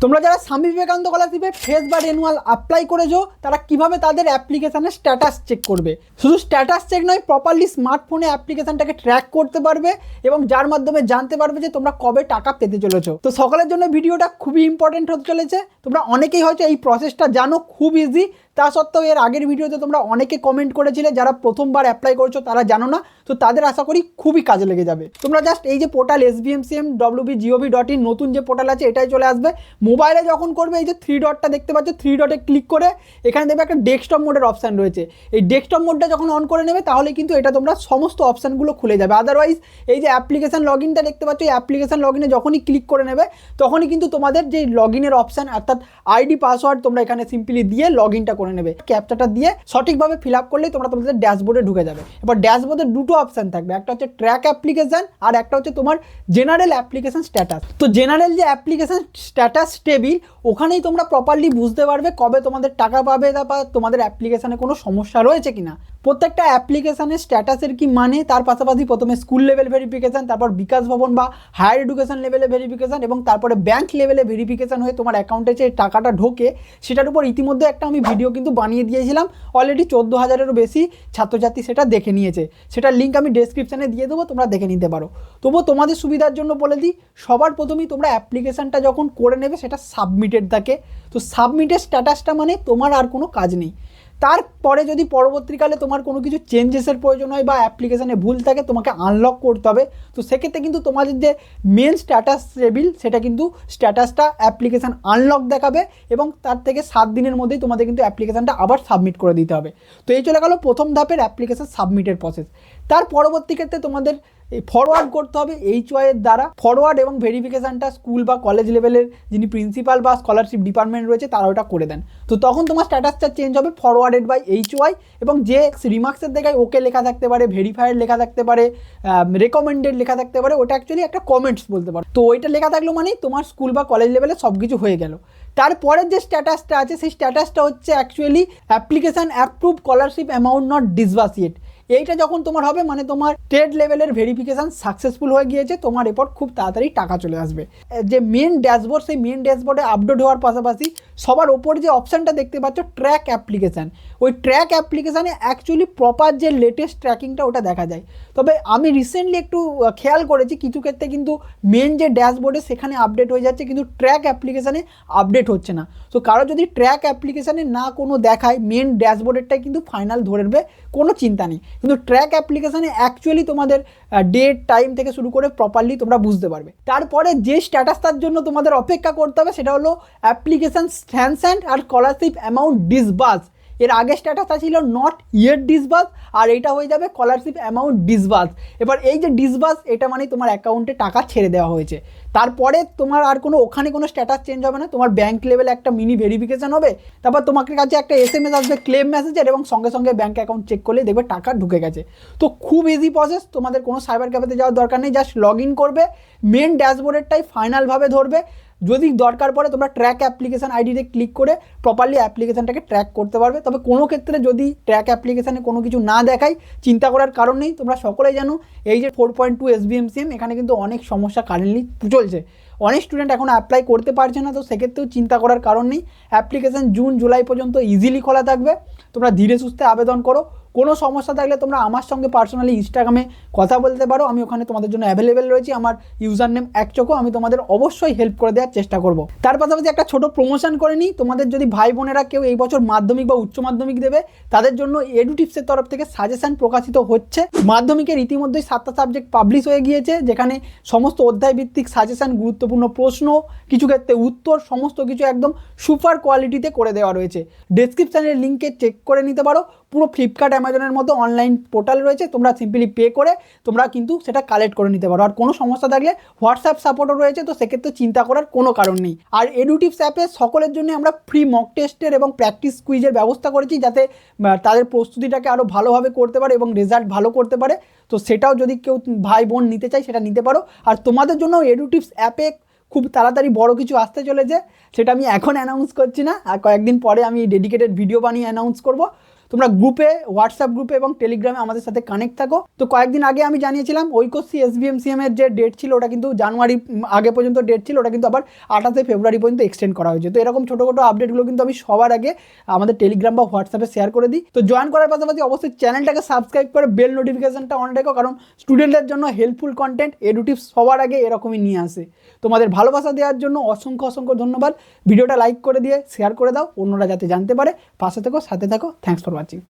তোমরা যারা স্বামী বিবেকানন্দ স্কলারশিপে ফেস বা রেনুয়াল অ্যাপ্লাই করেছো তারা কিভাবে তাদের অ্যাপ্লিকেশনের স্ট্যাটাস চেক করবে। শুধু স্ট্যাটাস চেক নয়, প্রপারলি স্মার্টফোনে অ্যাপ্লিকেশনটাকে ট্র্যাক করতে পারবে এবং যার মাধ্যমে জানতে পারবে যে তোমরা কবে টাকা পেতে চলেছো। তো সকলের জন্য ভিডিওটা খুবই ইম্পর্টেন্ট হতে চলেছে। তোমরা অনেকেই হয়তো এই প্রসেসটা জানো, খুব ইজি। তা সত্ত্বেও এর আগের ভিডিওতে তোমরা অনেকে কমেন্ট করেছিলে যারা প্রথমবার অ্যাপ্লাই করছো তারা জানো না, তো তাদের আশা করি খুবই কাজে লেগে যাবে। তোমরা জাস্ট এই যে পোর্টাল sbmcm.wb.gov.in নতুন যে পোর্টাল আছে এটাই চলে আসবে। মোবাইলে যখন করবে এই যে থ্রি ডটটা দেখতে পাচ্ছ, থ্রি ডটে ক্লিক করে এখানে দেখবে একটা ডেস্কটপ মোডের অপশান রয়েছে। এই ডেস্কটপ মোডটা যখন অন করে নেবে তাহলে কিন্তু এটা তোমরা সমস্ত অপশানগুলো খুলে যাবে। আদারওয়াইজ এই যে অ্যাপ্লিকেশন লগ ইনটা দেখতে পাচ্ছ, এই অ্যাপ্লিকেশন লগ ইনে যখনই ক্লিক করে নেবে তখনই কিন্তু তোমাদের যে লগ ইনের অপশান অর্থাৎ আইডি পাসওয়ার্ড তোমরা এখানে সিম্পলি দিয়ে লগ ইনটা করে নেবে। ক্যাপচাটা দিয়ে সঠিকভাবে ফিল আপ করলেই তোমরা তোমাদের ড্যাশবোর্ডে ঢুকে যাবে। এবার ড্যাশবোর্ডে দুটো অপশান থাকবে, একটা হচ্ছে ট্র্যাক অ্যাপ্লিকেশন আর একটা হচ্ছে তোমার জেনারেল অ্যাপ্লিকেশন স্ট্যাটাস। তো জেনারেল যে অ্যাপ্লিকেশন স্ট্যাটাস টেবিল, ওখানেই তোমরা প্রপারলি বুঝতে পারবে কবে তোমাদের টাকা পাবে বা তোমাদের অ্যাপ্লিকেশনে কোনো সমস্যা রয়েছে কিনা। প্রত্যেকটা অ্যাপ্লিকেশনের স্ট্যাটাসের কি মানে, তার পাশাপাশি প্রথমে স্কুল লেভেল ভেরিফিকেশান, তারপর বিকাশ ভবন বা হায়ার এডুকেশন লেভেলে ভেরিফিকেশান এবং তারপরে ব্যাংক লেভেলে ভেরিফিকেশান হয়ে তোমার অ্যাকাউন্টে যে টাকাটা ঢোকে সেটার উপর ইতিমধ্যে একটা আমি ভিডিও কিন্তু বানিয়ে দিয়েছিলাম। অলরেডি 14,000-এরও বেশি ছাত্রছাত্রী সেটা দেখে নিয়েছে। সেটার লিঙ্ক আমি ডেসক্রিপশানে দিয়ে দেবো, তোমরা দেখে নিতে পারো। তবুও তোমাদের সুবিধার জন্য বলে দিই, সবার প্রথমেই তোমরা অ্যাপ্লিকেশানটা যখন করে নেবে সেটা সাবমিটেড থাকে। তো সাবমিটেড স্ট্যাটাসটা মানে তোমার আর কোনো কাজ নেই। তারপরে যদি পরবর্তীকালে তোমার কোনো কিছু চেঞ্জেসের প্রয়োজন হয় বা অ্যাপ্লিকেশানে ভুল থাকে, তোমাকে আনলক করতে হবে। তো সেক্ষেত্রে কিন্তু তোমাদের যে মেন স্ট্যাটাস টেবিল সেটা কিন্তু স্ট্যাটাসটা অ্যাপ্লিকেশান আনলক দেখাবে এবং তার থেকে 7 দিনের মধ্যেই তোমাদের কিন্তু অ্যাপ্লিকেশানটা আবার সাবমিট করে দিতে হবে। তো এই চলে গেল প্রথম ধাপের অ্যাপ্লিকেশান সাবমিটের প্রসেস। তার পরবর্তী ক্ষেত্রে তোমাদের ফরওয়ার্ড করতে হবে HY এর দ্বারা। ফরওয়ার্ড এবং ভেরিফিকেশানটা স্কুল বা কলেজ লেভেলের যিনি প্রিন্সিপাল বা স্কলারশিপ ডিপার্টমেন্ট রয়েছে তারা ওটা করে দেন। তো তখন তোমার স্ট্যাটাসটা চেঞ্জ হবে ফরওয়ার্ডেড বাই HY এবং যে রিমার্কসের জায়গায় ওকে লেখা থাকতে পারে, ভেরিফাইড লেখা থাকতে পারে, রেকমেন্ডেড লেখা থাকতে পারে, ওটা অ্যাকচুয়ালি একটা কমেন্টস বলতে পারো। তো ওইটা লেখা থাকলো মানে তোমার স্কুল বা কলেজ লেভেলে সব কিছু হয়ে গেল। তারপরের যে স্ট্যাটাসটা আছে সেই স্ট্যাটাসটা হচ্ছে actually application approve scholarship amount not disburse yet. এইটা যখন তোমার হবে মানে তোমার স্টেট লেভেলের ভেরিফিকেশান সাকসেসফুল হয়ে গিয়েছে, তোমার এরপর খুব তাড়াতাড়ি টাকা চলে আসবে। যে মেন ড্যাশবোর্ড, সেই মেন ড্যাশবোর্ডে আপডেট হওয়ার পাশাপাশি সবার ওপরে যে অপশানটা দেখতে পাচ্ছ ট্র্যাক অ্যাপ্লিকেশান, ওই ট্র্যাক অ্যাপ্লিকেশানে অ্যাকচুয়ালি প্রপার যে লেটেস্ট ট্র্যাকিংটা ওটা দেখা যায়। তবে আমি রিসেন্টলি একটু খেয়াল করেছি কিছু ক্ষেত্রে কিন্তু মেন যে ড্যাশবোর্ডে সেখানে আপডেট হয়ে যাচ্ছে কিন্তু ট্র্যাক অ্যাপ্লিকেশানে আপডেট হচ্ছে না। তো কারো যদি ট্র্যাক অ্যাপ্লিকেশানে না কোনো দেখায়, মেন ড্যাশবোর্ডেরটাই কিন্তু ফাইনাল ধরবে, কোনো চিন্তা নেই। কিন্তু ট্র্যাক অ্যাপ্লিকেশানে অ্যাকচুয়ালি তোমাদের ডেট টাইম থেকে শুরু করে প্রপারলি তোমরা বুঝতে পারবে। তারপরে যে স্ট্যাটাসটার জন্য তোমাদের অপেক্ষা করতে হবে সেটা হলো অ্যাপ্লিকেশান স্যাংশনড আর স্কলারশিপ অ্যামাউন্ট ডিসবার্স। এর আগে স্ট্যাটাসটা ছিল নট ইয়েট ডিসবার্স আর এটা হয়ে যাবে স্কলারশিপ অ্যামাউন্ট ডিসবার্স। এবার এই যে ডিসবার্স এটা মানে তোমার অ্যাকাউন্টে টাকা ছেড়ে দেওয়া হয়েছে। তারপরে তোমার আর ওখানে কোনো স্ট্যাটাস চেঞ্জ হবে না, তোমার ব্যাংক লেভেলে একটা মিনি ভেরিফিকেশান হবে, তারপর তোমার কাছে একটা SMS আসবে ক্লেম মেসেজের এবং সঙ্গে সঙ্গে ব্যাংক অ্যাকাউন্ট চেক করলে দেখবে টাকা ঢুকে গেছে। তো খুব ইজি প্রসেস, তোমাদের কোনো সাইবার ক্যাফেতে যাওয়ার দরকার নেই, জাস্ট লগ ইন করবে, মেন ড্যাশবোর্ডেরটাই ফাইনালভাবে ধরবে। যদি দরকার পড়ে তোমরা ট্র্যাক অ্যাপ্লিকেশান আইডিতে ক্লিক করে প্রপারলি অ্যাপ্লিকেশানটাকে ট্র্যাক করতে পারবে। তবে কোনো ক্ষেত্রে যদি ট্র্যাক অ্যাপ্লিকেশানে কোনো কিছু না দেখায় চিন্তা করার কারণ নেই। তোমরা সকলেই জানো এই যে 4.2 SBMCM এখানে কিন্তু অনেক সমস্যা কারেন্টলি চলছে, অনেক স্টুডেন্ট এখন অ্যাপ্লাই করতে পারছে না। তো সেক্ষেত্রেও চিন্তা করার কারণ নেই, অ্যাপ্লিকেশান জুন জুলাই পর্যন্ত ইজিলি খোলা থাকবে। তোমরা ধীরে সুস্থে আবেদন করো। কোনো সমস্যা থাকলে তোমরা আমার সঙ্গে পার্সোনালি ইনস্টাগ্রামে কথা বলতে পারো, আমি ওখানে তোমাদের জন্য অ্যাভেলেবেল রয়েছি। আমার ইউজার নেম একচকো, আমি তোমাদের অবশ্যই হেল্প করে দেওয়ার চেষ্টা করব। তার পাশাপাশি একটা ছোটো প্রমোশন করে নিই, তোমাদের যদি ভাই বোনেরা কেউ এই বছর মাধ্যমিক বা উচ্চ মাধ্যমিক দেবে তাদের জন্য এডুটিপসের তরফ থেকে সাজেশান প্রকাশিত হচ্ছে। মাধ্যমিকের ইতিমধ্যেই 7টা সাবজেক্ট পাবলিশ হয়ে গিয়েছে, যেখানে সমস্ত অধ্যায়ভিত্তিক সাজেশান, গুরুত্বপূর্ণ প্রশ্ন, কিছু ক্ষেত্রে উত্তর, সমস্ত কিছু একদম সুপার কোয়ালিটিতে করে দেওয়া রয়েছে। ডেসক্রিপশানের লিঙ্কে চেক করে নিতে পারো। পুরো ফ্লিপকার্ট অ্যামাজনের মতো অনলাইন পোর্টাল রয়েছে, তোমরা সিম্পলি পে করে তোমরা কিন্তু সেটা কালেক্ট করে নিতে পারো। আর কোনো সমস্যা থাকলে হোয়াটসঅ্যাপ সাপোর্টও রয়েছে, তো সেক্ষেত্রে চিন্তা করার কোনো কারণ নেই। আর এডুটিপস অ্যাপে সকলের জন্য আমরা ফ্রি মক টেস্টের এবং প্র্যাকটিস কুইজের ব্যবস্থা করেছি, যাতে তাদের প্রস্তুতিটাকে আরও ভালোভাবে করতে পারে এবং রেজাল্ট ভালো করতে পারে। তো সেটাও যদি কেউ ভাই বোন নিতে চায় সেটা নিতে পারো। আর তোমাদের জন্য এডুটিপস অ্যাপে খুব তাড়াতাড়ি বড় কিছু আসতে চলেছে, সেটা আমি এখন অ্যানাউন্স করছি না, আর কয়েকদিন পরে আমি ডেডিকেটেড ভিডিও বানিয়ে অ্যানাউন্স করব। তোমরা গ্রুপে, হোয়াটসঅ্যাপ গ্রুপে এবং টেলিগ্রামে আমাদের সাথে কানেক্ট থাকো। তো কয়েকদিন আগে আমি জানিয়েছিলাম ঐকসি SBMCM এর যে ডেট ছিল ওটা কিন্তু জানুয়ারি আগে পর্যন্ত ডেট ছিল, ওটা কিন্তু আবার 28 ফেব্রুয়ারি পর্যন্ত এক্সটেন্ড করা হয়েছে। তো এরকম ছোটো ছোটো আপডেটগুলো কিন্তু আমি সবার আগে আমাদের টেলিগ্রাম বা হোয়াটসঅ্যাপে শেয়ার করে দিই। তো জয়েন করার পাশাপাশি অবশ্যই চ্যানেলটাকে সাবস্ক্রাইব করে বেল নোটিফিকেশনটা অন রেখো, কারণ স্টুডেন্টদের জন্য হেল্পফুল কন্টেন্ট এডুটিভস সবার আগে এরকমই নিয়ে আসে। তোমাদের ভালোবাসা দেওয়ার জন্য অসংখ্য অসংখ্য ধন্যবাদ। ভিডিওটা লাইক করে দিয়ে শেয়ার করে দাও, অন্যরা যাতে জানতে পারে। পাশে থেকো, সাথে থাকো। Thanks for watching.